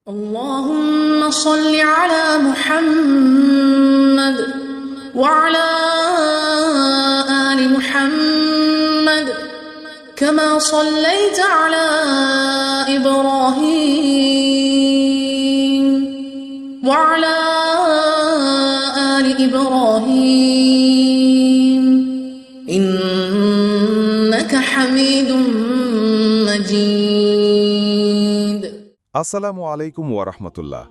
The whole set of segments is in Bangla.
اللهم صل على محمد وعلى آل محمد كما صليت على إبراهيم وعلى آل إبراهيم إنك حميد مجيد। আসসালামু আলাইকুম ওয়ারাহমাতুল্লাহ।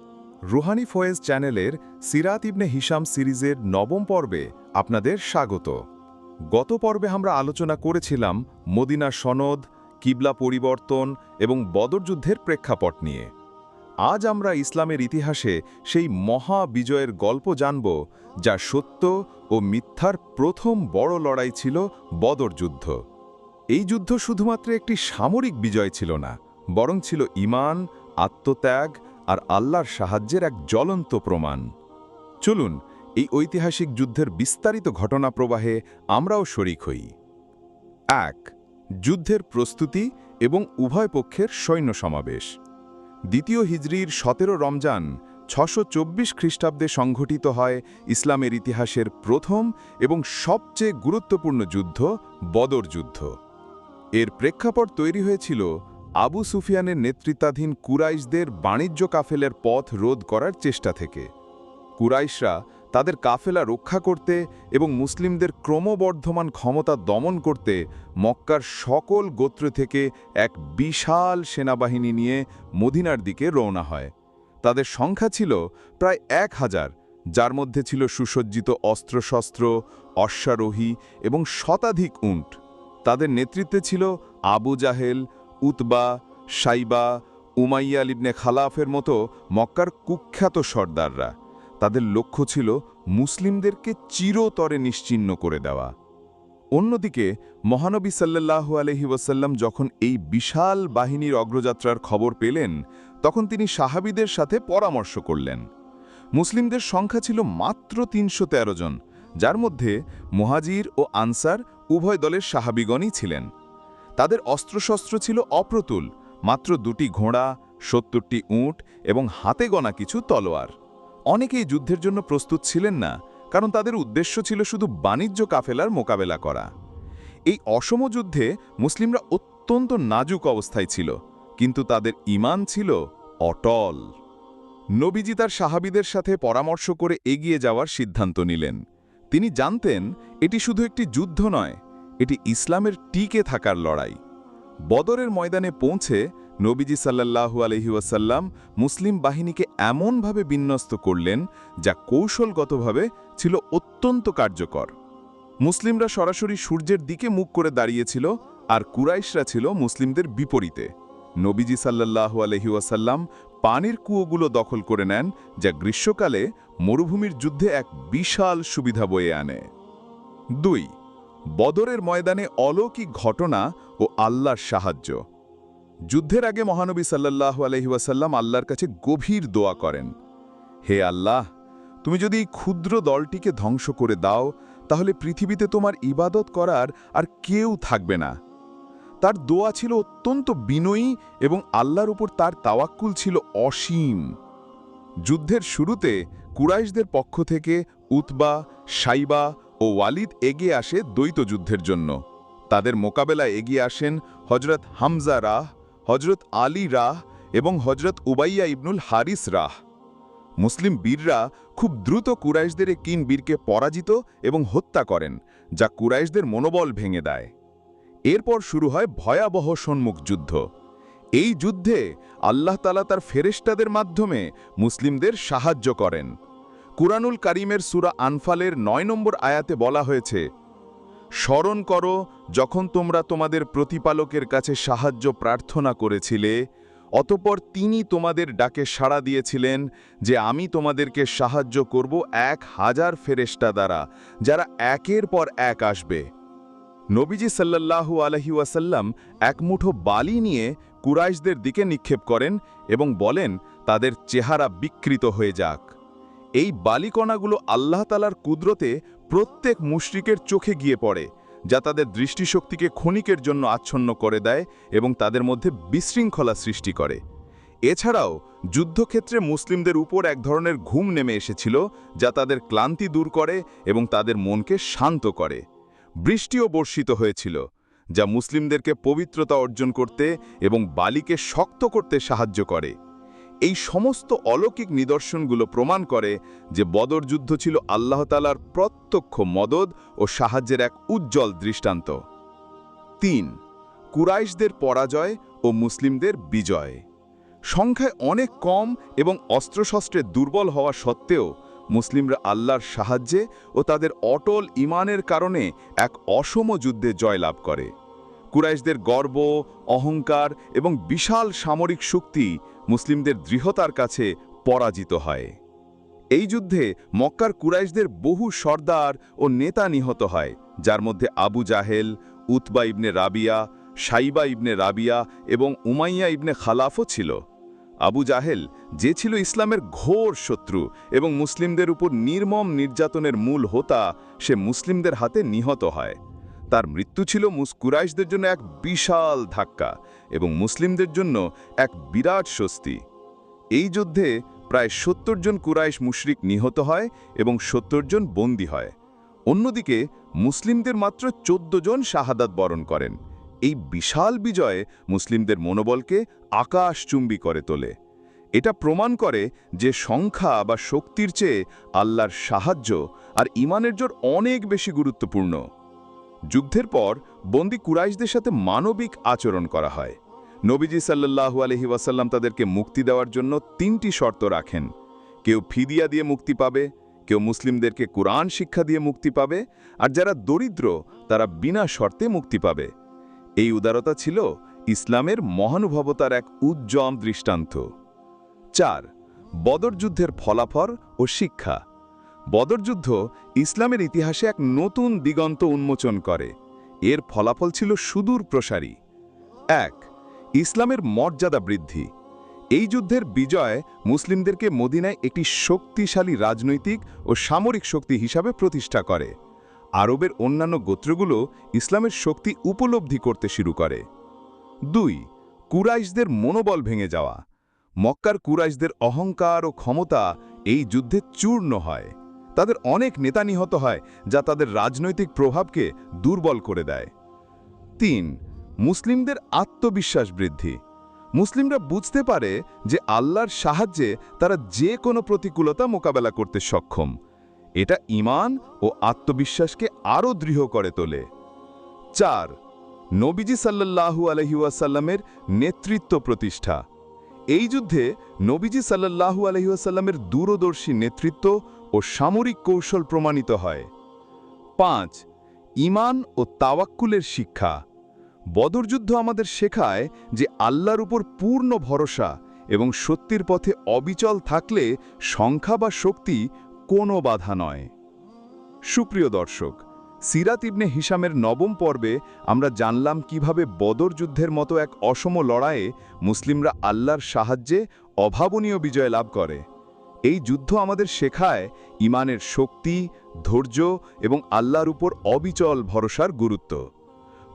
রুহানি ফয়েজ চ্যানেলের সিরাত ইবনে হিশাম সিরিজের নবম পর্বে আপনাদের স্বাগত। গত পর্বে আমরা আলোচনা করেছিলাম মদিনার সনদ, কিবলা পরিবর্তন এবং বদর যুদ্ধের প্রেক্ষাপট নিয়ে। আজ আমরা ইসলামের ইতিহাসে সেই মহা বিজয়ের গল্প জানব, যা সত্য ও মিথ্যার প্রথম বড় লড়াই ছিল বদর যুদ্ধ। এই যুদ্ধ শুধুমাত্র একটি সামরিক বিজয় ছিল না, বরং ছিল ঈমান, আত্মত্যাগ আর আল্লাহর সাহায্যের এক জ্বলন্ত প্রমাণ। চলুন এই ঐতিহাসিক যুদ্ধের বিস্তারিত ঘটনা প্রবাহে আমরাও শরিক হই। ১. যুদ্ধের প্রস্তুতি এবং উভয় পক্ষের সৈন্য সমাবেশ। দ্বিতীয় হিজরির ১৭ রমজান ৬২৪ খ্রিস্টাব্দে সংঘটিত হয় ইসলামের ইতিহাসের প্রথম এবং সবচেয়ে গুরুত্বপূর্ণ যুদ্ধ, বদর যুদ্ধ। এর প্রেক্ষাপট তৈরি হয়েছিল আবু সুফিয়ানের নেতৃত্বাধীন কুরাইশদের বাণিজ্য কাফেলার পথ রোধ করার চেষ্টা থেকে। কুরাইশরা তাদের কাফেলা রক্ষা করতে এবং মুসলিমদের ক্রমবর্ধমান ক্ষমতা দমন করতে মক্কার সকল গোত্র থেকে এক বিশাল সেনাবাহিনী নিয়ে মদিনার দিকে রওনা হয়। তাদের সংখ্যা ছিল প্রায় ১,০০০, যার মধ্যে ছিল সুসজ্জিত অস্ত্রশস্ত্র, অশ্বারোহী এবং শতাধিক উট। তাদের নেতৃত্বে ছিল আবু জাহেল, উতবা, সাইবা, উমাইয়া ইবনে খালাফের মতো মক্কার কুখ্যাত সর্দাররা। তাদের লক্ষ্য ছিল মুসলিমদেরকে চিরতরে নিশ্চিহ্ন করে দেওয়া। অন্যদিকে মহানবী সাল্লাল্লাহু আলাইহি ওয়াসাল্লাম যখন এই বিশাল বাহিনীর অগ্রযাত্রার খবর পেলেন, তখন তিনি সাহাবীদের সাথে পরামর্শ করলেন। মুসলিমদের সংখ্যা ছিল মাত্র ৩১৩ জন, যার মধ্যে মুহাজির ও আনসার উভয় দলের সাহাবীগণই ছিলেন। তাদের অস্ত্রশস্ত্র ছিল অপ্রতুল, মাত্র ২টি ঘোড়া, ৭০টি উট এবং হাতে গোনা কিছু তলোয়ার। অনেকেই যুদ্ধের জন্য প্রস্তুত ছিলেন না, কারণ তাদের উদ্দেশ্য ছিল শুধু বাণিজ্য কাফেলার মোকাবেলা করা। এই অসম যুদ্ধে মুসলিমরা অত্যন্ত নাজুক অবস্থায় ছিল, কিন্তু তাদের ঈমান ছিল অটল। নবীজি তার সাহাবীদের সাথে পরামর্শ করে এগিয়ে যাওয়ার সিদ্ধান্ত নিলেন। তিনি জানতেন এটি শুধু একটি যুদ্ধ নয়, এটি ইসলামের টিকে থাকার লড়াই। বদরের ময়দানে পৌঁছে নবীজি সাল্লাল্লাহু আলাইহি ওয়াসাল্লাম মুসলিম বাহিনীকে এমনভাবে বিন্যস্ত করলেন, যা কৌশলগতভাবে ছিল অত্যন্ত কার্যকর। মুসলিমরা সরাসরি সূর্যের দিকে মুখ করে দাঁড়িয়েছিল, আর কুরাইশরা ছিল মুসলিমদের বিপরীতে। নবীজি সাল্লাল্লাহু আলাইহি ওয়াসাল্লাম পানির কুয়োগুলো দখল করে নেন, যা গ্রীষ্মকালে মরুভূমির যুদ্ধে এক বিশাল সুবিধা বয়ে আনে। ২. বদরের ময়দানে অলৌকিক ঘটনা ও আল্লাহর সাহায্য। যুদ্ধের আগে মহানবী সাল্লাল্লাহু আলাইহি ওয়াসাল্লাম আল্লাহর কাছে গভীর দোয়া করেন, হে আল্লাহ, তুমি যদি এই ক্ষুদ্র দলটিকে ধ্বংস করে দাও, তাহলে পৃথিবীতে তোমার ইবাদত করার আর কেউ থাকবে না। তার দোয়া ছিল অত্যন্ত বিনয়ী এবং আল্লাহর উপর তার তাওয়াক্কুল ছিল অসীম। যুদ্ধের শুরুতে কুরাইশদের পক্ষ থেকে উতবা, সাইবা ও ওয়ালিদ এগিয়ে আসে দ্বৈত যুদ্ধের জন্য। তাদের মোকাবেলায় এগিয়ে আসেন হজরত হামজা রাহ, হজরত আলী রাহ এবং হজরত উবাইয়া ইবনুল হারিস রাহ। মুসলিম বীররা খুব দ্রুত কুরাইশদের এই কিন বীরকে পরাজিত এবং হত্যা করেন, যা কুরাইশদের মনোবল ভেঙে দেয়। এরপর শুরু হয় ভয়াবহ সম্মুখ যুদ্ধ। এই যুদ্ধে আল্লাহ তাআলা তার ফেরেশতাদের মাধ্যমে মুসলিমদের সাহায্য করেন। কুরআনুল কারীমের সূরা আনফালের ৯ নম্বর আয়াতে বলা হয়েছে, স্মরণ করো যখন তোমরা তোমাদের প্রতিপালকের কাছে সাহায্য প্রার্থনা করেছিলে, অতঃপর তিনি তোমাদের ডাকে সাড়া দিয়েছিলেন যে আমি তোমাদেরকে সাহায্য করব ১,০০০ ফেরেশতা দ্বারা, যারা একের পর এক আসবে। নবীজি সাল্লাল্লাহু আলাইহি ওয়াসাল্লাম এক মুঠো বালি নিয়ে কুরাইশদের দিকে নিক্ষেপ করেন এবং বলেন তাদের চেহারা বিকৃত হয়ে যাক। এই বালিকণাগুলো আল্লাহ তাআলার কুদরতে প্রত্যেক মুশরিকের চোখে গিয়ে পড়ে, যা তাদের দৃষ্টিশক্তিকে ক্ষণিকের জন্য আচ্ছন্ন করে দেয় এবং তাদের মধ্যে বিশৃঙ্খলা সৃষ্টি করে। এছাড়াও যুদ্ধক্ষেত্রে মুসলিমদের উপর এক ধরনের ঘুম নেমে এসেছিল যা তাদের ক্লান্তি দূর করে এবং তাদের মনকে শান্ত করে। বৃষ্টিও বর্ষিত হয়েছিল, যা মুসলিমদেরকে পবিত্রতা অর্জন করতে এবং বালিকে শক্ত করতে সাহায্য করে। এই সমস্ত অলৌকিক নিদর্শনগুলো প্রমাণ করে যে বদর যুদ্ধ ছিল আল্লাহ তাআলার প্রত্যক্ষ মদদ ও সাহায্যের এক উজ্জ্বল দৃষ্টান্ত। ৩. কুরাইশদের পরাজয় ও মুসলিমদের বিজয়। সংখ্যায় অনেক কম এবং অস্ত্রশস্ত্রে দুর্বল হওয়া সত্ত্বেও মুসলিমরা আল্লাহর সাহায্যে ও তাদের অটল ঈমানের কারণে এক অসম যুদ্ধে জয়লাভ করে। কুরাইশদের গর্ব, অহংকার এবং বিশাল সামরিক শক্তি মুসলিমদের দৃঢ়তার কাছে পরাজিত হয়। এই যুদ্ধে মক্কার কুরাইশদের বহু সর্দার ও নেতা নিহত হয়, যার মধ্যে আবু জাহেল, উতবা ইবনে রাবিয়া, সাইবা ইবনে রাবিয়া এবং উমাইয়া ইবনে খালাফও ছিল। আবু জাহেল, যে ছিল ইসলামের ঘোর শত্রু এবং মুসলিমদের উপর নির্মম নির্যাতনের মূল হোতা, সে মুসলিমদের হাতে নিহত হয়। তার মৃত্যু ছিল কুরাইশদের জন্য এক বিশাল ধাক্কা এবং মুসলিমদের জন্য এক বিরাট স্বস্তি। এই যুদ্ধে প্রায় ৭০ জন কুরাইশ মুশরিক নিহত হয় এবং ৭০ জন বন্দী হয়। অন্যদিকে মুসলিমদের মাত্র ১৪ জন শাহাদাত বরণ করেন। এই বিশাল বিজয় মুসলিমদের মনোবলকে আকাশচুম্বী করে তোলে। এটা প্রমাণ করে যে সংখ্যা বা শক্তির চেয়ে আল্লাহর সাহায্য আর ঈমানের জোর অনেক বেশি গুরুত্বপূর্ণ। যুদ্ধের পর বন্দী কুরাইশদের সাথে মানবিক আচরণ করা হয়। নবীজি সাল্লাল্লাহু আলাইহি ওয়াসাল্লাম তাদেরকে মুক্তি দেওয়ার জন্য ৩টি শর্ত রাখেন। কেউ ফিদিয়া দিয়ে মুক্তি পাবে, কেউ মুসলিমদেরকে কুরআন শিক্ষা দিয়ে মুক্তি পাবে, আর যারা দরিদ্র তারা বিনা শর্তে মুক্তি পাবে। এই উদারতা ছিল ইসলামের মহানুভবতার এক উজ্জ্বল দৃষ্টান্ত। ৪. বদর যুদ্ধের ফলাফল ও শিক্ষা। বদর যুদ্ধ ইসলামের ইতিহাসে এক নতুন দিগন্ত উন্মোচন করে। এর ফলাফল ছিল সুদূর প্রসারী। ১. ইসলামের মর্যাদা বৃদ্ধি। এই যুদ্ধের বিজয় মুসলিমদেরকে মদিনায় একটি শক্তিশালী রাজনৈতিক ও সামরিক শক্তি হিসাবে প্রতিষ্ঠা করে। আরবের অন্যান্য গোত্রগুলো ইসলামের শক্তি উপলব্ধি করতে শুরু করে। ২. কুরাইশদের মনোবল ভেঙে যাওয়া। মক্কার কুরাইশদের অহংকার ও ক্ষমতা এই যুদ্ধে চূর্ণ হয়। তাদের অনেক নেতা নিহত হয়, যা তাদের রাজনৈতিক প্রভাবকে দুর্বল করে দেয়। ৩. মুসলিমদের আত্মবিশ্বাস বৃদ্ধি। মুসলিমরা বুঝতে পারে যে আল্লাহর সাহায্যে তারা যে কোনো প্রতিকূলতা মোকাবেলা করতে সক্ষম। এটা ঈমান ও আত্মবিশ্বাসকে আরও দৃঢ় করে তোলে। ৪. নবীজি সাল্লাল্লাহু আলাইহি ওয়াসাল্লামের নেতৃত্ব প্রতিষ্ঠা। এই যুদ্ধে নবীজি সাল্লাল্লাহু আলাইহি ওয়াসাল্লামের দূরদর্শী নেতৃত্ব ও সামরিক কৌশল প্রমাণিত হয়। ৫. ঈমান ও তাওয়াক্কুলের শিক্ষা। বদর যুদ্ধ আমাদের শেখায় যে আল্লাহর উপর পূর্ণ ভরসা এবং সত্যের পথে অবিচল থাকলে সংখ্যা বা শক্তি কোনো বাধা নয়। সুপ্রিয় দর্শক, সিরাত ইবনে হিশামের নবম পর্বে আমরা জানলাম কিভাবে বদর যুদ্ধের মতো এক অসম লড়াইয়ে মুসলিমরা আল্লাহর সাহায্যে অভাবনীয় বিজয় লাভ করে। এই যুদ্ধ আমাদের শেখায় ঈমানের শক্তি, ধৈর্য এবং আল্লাহর উপর অবিচল ভরসার গুরুত্ব।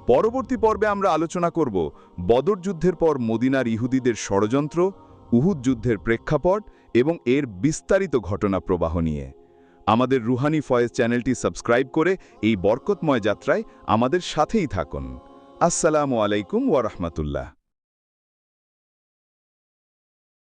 পরবর্তী পর্বে আমরা আলোচনা করব বদর যুদ্ধের পর মদিনার ইহুদিদের ষড়যন্ত্র, উহুদ যুদ্ধের প্রেক্ষাপট এবং এর বিস্তারিত ঘটনা প্রবাহ নিয়ে। আমাদের রুহানি ফয়েজ চ্যানেলটি সাবস্ক্রাইব করে এই বরকতময় যাত্রায় আমাদের সাথেই থাকুন। আসসালামু আলাইকুম ওয়া রাহমাতুল্লাহ।